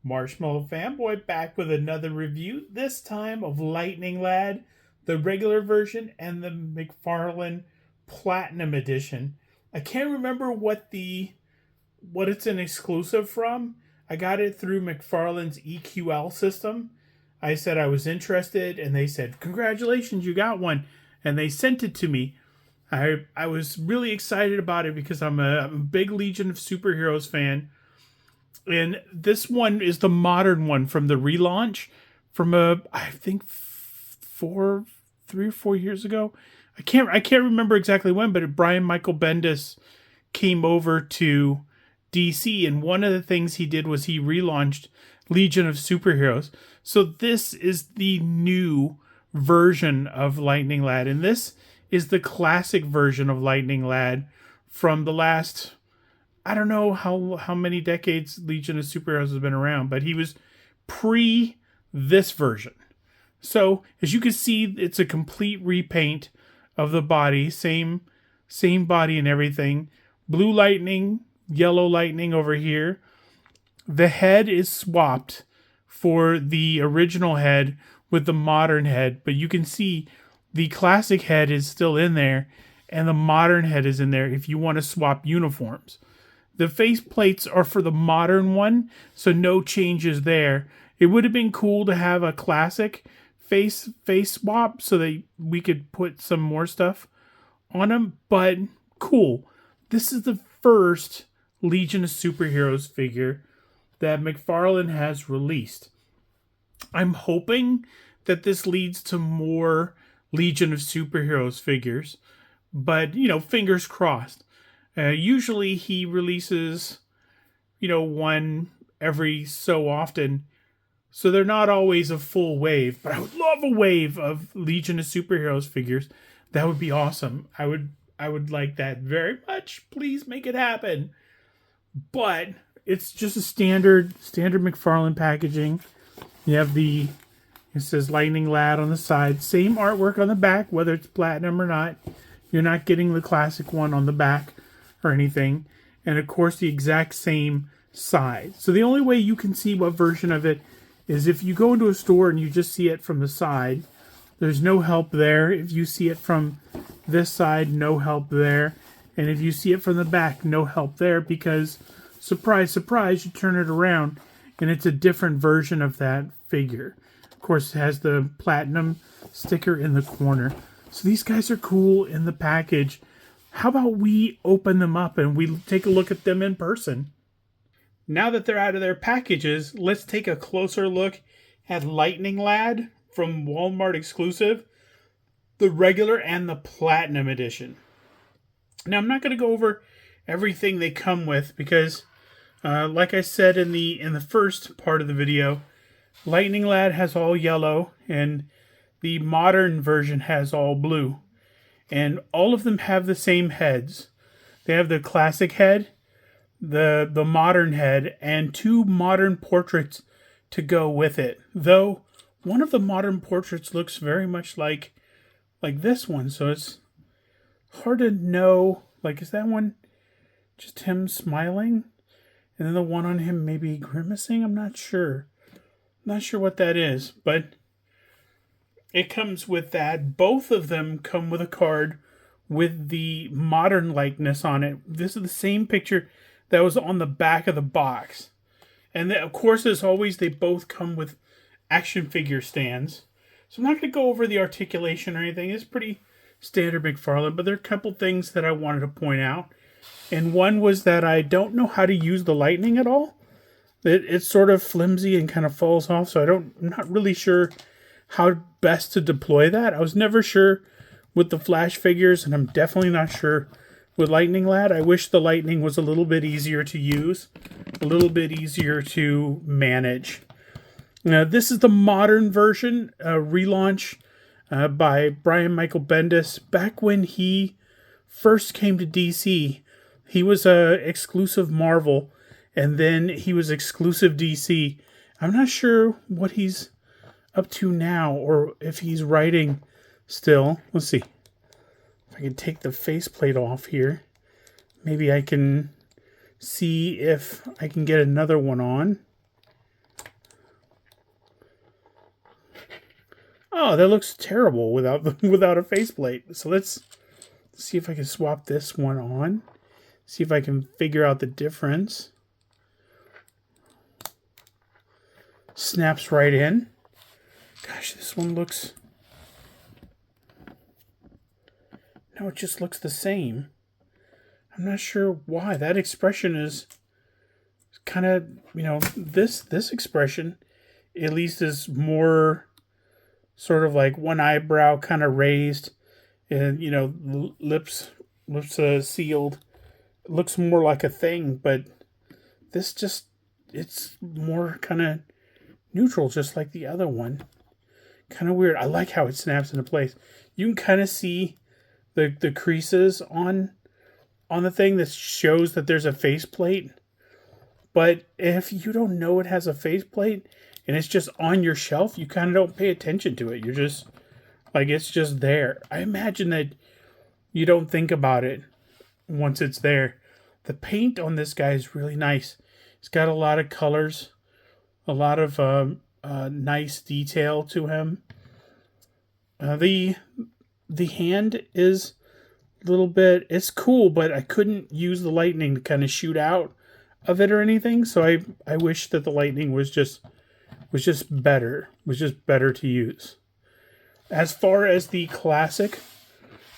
Marshmallow Fanboy back with another review, this time of Lightning Lad, the regular version, and the McFarlane Platinum Edition. I can't remember what it's an exclusive from. I got it through McFarlane's EQL system. I said I was interested, and they said, "Congratulations, you got one," and they sent it to me. I was really excited about it because I'm a big Legion of Superheroes fan. And this one is the modern one from the relaunch from I think 3 or 4 years ago. I can't remember exactly when, but Brian Michael Bendis came over to DC, and one of the things he did was he relaunched Legion of Superheroes. So this is the new version of Lightning Lad, and this is the classic version of Lightning Lad from the last, I don't know how many decades Legion of Superheroes has been around, but he was pre this version. So as you can see, it's a complete repaint of the body, same body and everything. Blue lightning, yellow lightning over here. The head is swapped for the original head with the modern head, but you can see the classic head is still in there and the modern head is in there if you want to swap uniforms. The face plates are for the modern one, so no changes there. It would have been cool to have a classic face swap so that we could put some more stuff on them, but cool. This is the first Legion of Superheroes figure that McFarlane has released. I'm hoping that this leads to more Legion of Superheroes figures, but, fingers crossed. Usually he releases, one every so often. So they're not always a full wave, but I would love a wave of Legion of Superheroes figures. That would be awesome. I would like that very much. Please make it happen. But it's just a standard McFarlane packaging. You have it says Lightning Lad on the side. Same artwork on the back, whether it's platinum or not. You're not getting the classic one on the back or anything. And of course the exact same size. So the only way you can see what version of it is if you go into a store and you just see it from the side. There's no help there. If you see it from this side, no help there. And if you see it from the back, no help there, because surprise, surprise, you turn it around and it's a different version of that figure. Of course, it has the platinum sticker in the corner. So these guys are cool in the package. How about we open them up and we take a look at them in person? Now that they're out of their packages, let's take a closer look at Lightning Lad from Walmart exclusive, the regular and the Platinum edition. Now, I'm not going to go over everything they come with because, like I said in the first part of the video, Lightning Lad has all yellow and the modern version has all blue. And all of them have the same heads. They have the classic head, the modern head, and two modern portraits to go with it. Though one of the modern portraits looks very much like this one, so it's hard to know. Like, is that one just him smiling? And then the one on him maybe grimacing? I'm not sure. Not sure what that is, but it comes with that. Both of them come with a card with the modern likeness on it. This is the same picture that was on the back of the box. And then, of course, as always, they both come with action figure stands. So I'm not going to go over the articulation or anything. It's pretty standard McFarlane, but there are a couple things that I wanted to point out. And one was that I don't know how to use the lightning at all. It's sort of flimsy and kind of falls off, so I'm not really sure how best to deploy that. I was never sure with the Flash figures, and I'm definitely not sure with Lightning Lad. I wish the lightning was a little bit easier to use, a little bit easier to manage. Now, this is the modern version, relaunch by Brian Michael Bendis. Back when he first came to DC, he was exclusive Marvel, and then he was exclusive DC. I'm not sure what he's up to now, or if he's writing still. Let's see. If I can take the faceplate off here, maybe I can see if I can get another one on. Oh, that looks terrible without without a faceplate. So let's see if I can swap this one on. See if I can figure out the difference. Snaps right in. Gosh, this one looks... No, it just looks the same. I'm not sure why. That expression is kind of, this expression at least is more sort of like one eyebrow kind of raised and, lips sealed. It looks more like a thing, but this just, it's more kind of neutral, just like the other one. Kind of weird. I like how it snaps into place. You can kind of see the creases on the thing that shows that there's a faceplate. But if you don't know it has a faceplate and it's just on your shelf, you kind of don't pay attention to it. You're just like, it's just there. I imagine that you don't think about it once it's there. The paint on this guy is really nice. It's got a lot of colors, a lot of nice detail to him. The hand is a little bit, it's cool, but I couldn't use the lightning to kind of shoot out of it or anything. So I wish that the lightning was just better to use. As far as the classic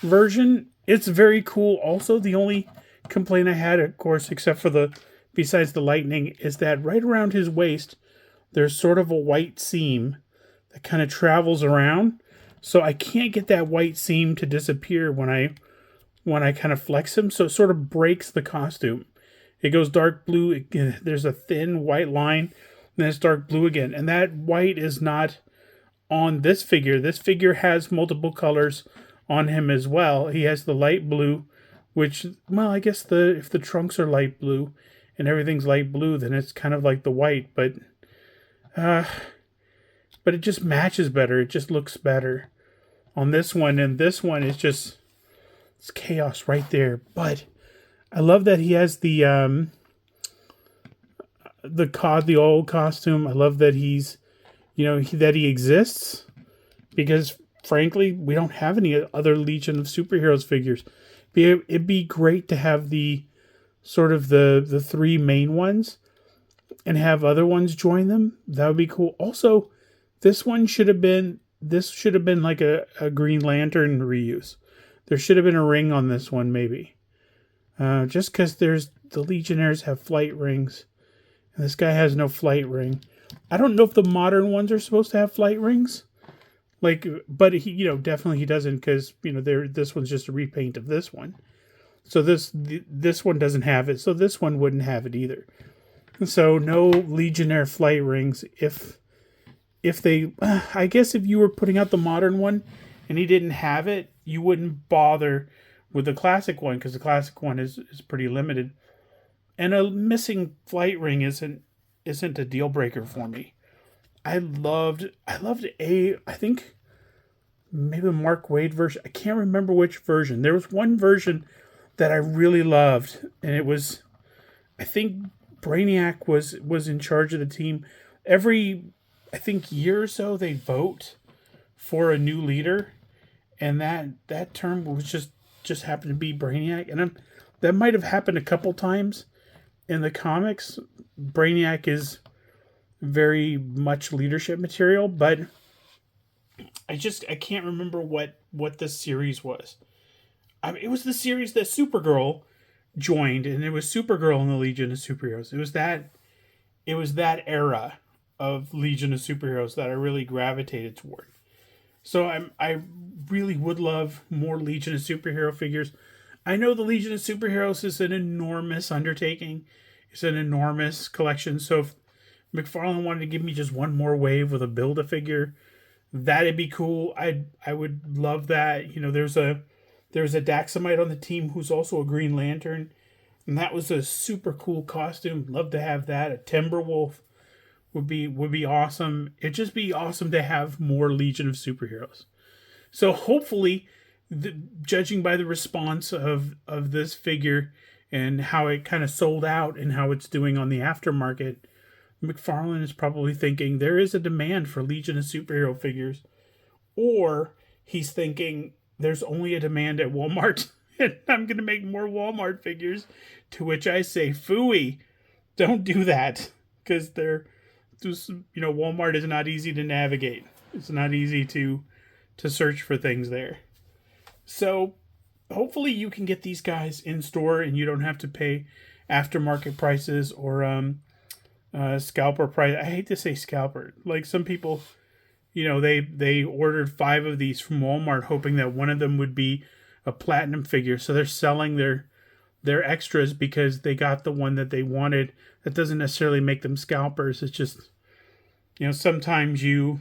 version, it's very cool. Also, the only complaint I had, of course, except for besides the lightning, is that right around his waist, there's sort of a white seam that kind of travels around. So I can't get that white seam to disappear when I kind of flex him. So it sort of breaks the costume. It goes dark blue. There's a thin white line. Then it's dark blue again. And that white is not on this figure. This figure has multiple colors on him as well. He has the light blue, which, well, I guess if the trunks are light blue and everything's light blue, then it's kind of like the white. But it just matches better. It just looks better on this one. And this one is just, it's chaos right there. But I love that he has the old costume. I love that he's, that he exists, because frankly, we don't have any other Legion of Superheroes figures. It'd be great to have the sort of the three main ones and have other ones join them. That would be cool. Also, this should have been like a Green Lantern reuse. There should have been a ring on this one, maybe. Just because the Legionnaires have flight rings, and this guy has no flight ring. I don't know if the modern ones are supposed to have flight rings, but he, definitely he doesn't, because this one's just a repaint of this one. So this one doesn't have it, so this one wouldn't have it either. So no Legionnaire flight rings. If they, I guess if you were putting out the modern one and he didn't have it, you wouldn't bother with the classic one, because the classic one is pretty limited. And a missing flight ring isn't a deal breaker for me. I loved I think maybe the Mark Waid version. I can't remember which version. There was one version that I really loved, and it was, I think Brainiac was in charge of the team. Every, I think, year or so they vote for a new leader, and that term was just happened to be Brainiac, and that might have happened a couple times in the comics. Brainiac is very much leadership material, but I can't remember what this series was. It was the series that Supergirl joined, and it was Supergirl in the Legion of Superheroes. It was that era of Legion of Superheroes that I really gravitated toward. So I really would love more Legion of Superhero figures. I know the Legion of Superheroes is an enormous undertaking. It's an enormous collection. So if McFarlane wanted to give me just one more wave with a Build-A-Figure, that'd be cool. I would love that. There's a Daxamite on the team who's also a Green Lantern, and that was a super cool costume. Love to have that. A Timberwolf would be awesome. It'd just be awesome to have more Legion of Superheroes. So hopefully, judging by the response of this figure and how it kind of sold out and how it's doing on the aftermarket, McFarlane is probably thinking there is a demand for Legion of Superhero figures. or he's thinking there's only a demand at Walmart and I'm going to make more Walmart figures. To which I say, phooey, don't do that, because they're just, Walmart is not easy to navigate. It's not easy to search for things there. So hopefully you can get these guys in store and you don't have to pay aftermarket prices or scalper price. I hate to say scalper. Like some people, they ordered 5 of these from Walmart hoping that one of them would be a platinum figure. So they're selling their extras because they got the one that they wanted. That doesn't necessarily make them scalpers. It's just, sometimes you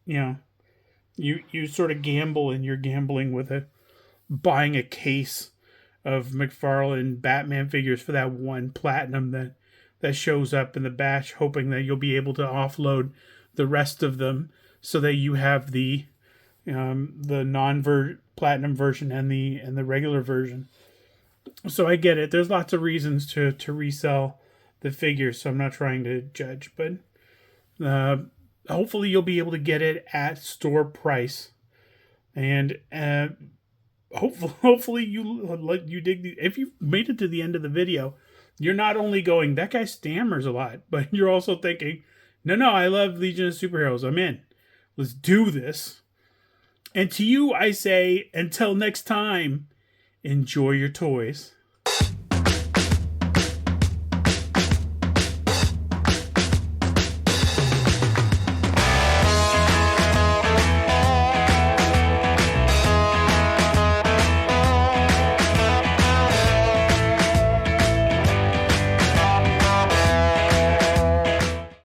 sort of gamble, and you're gambling with buying a case of McFarlane Batman figures for that one platinum that shows up in the batch, hoping that you'll be able to offload the rest of them so that you have the non-platinum version and the regular version. So I get it. There's lots of reasons to resell the figures, so I'm not trying to judge, but hopefully you'll be able to get it at store price, and hopefully you dig. If you made it to the end of the video, you're not only going, that guy stammers a lot, but you're also thinking, no, I love Legion of Superheroes. I'm in. Let's do this. And to you, I say, until next time, enjoy your toys.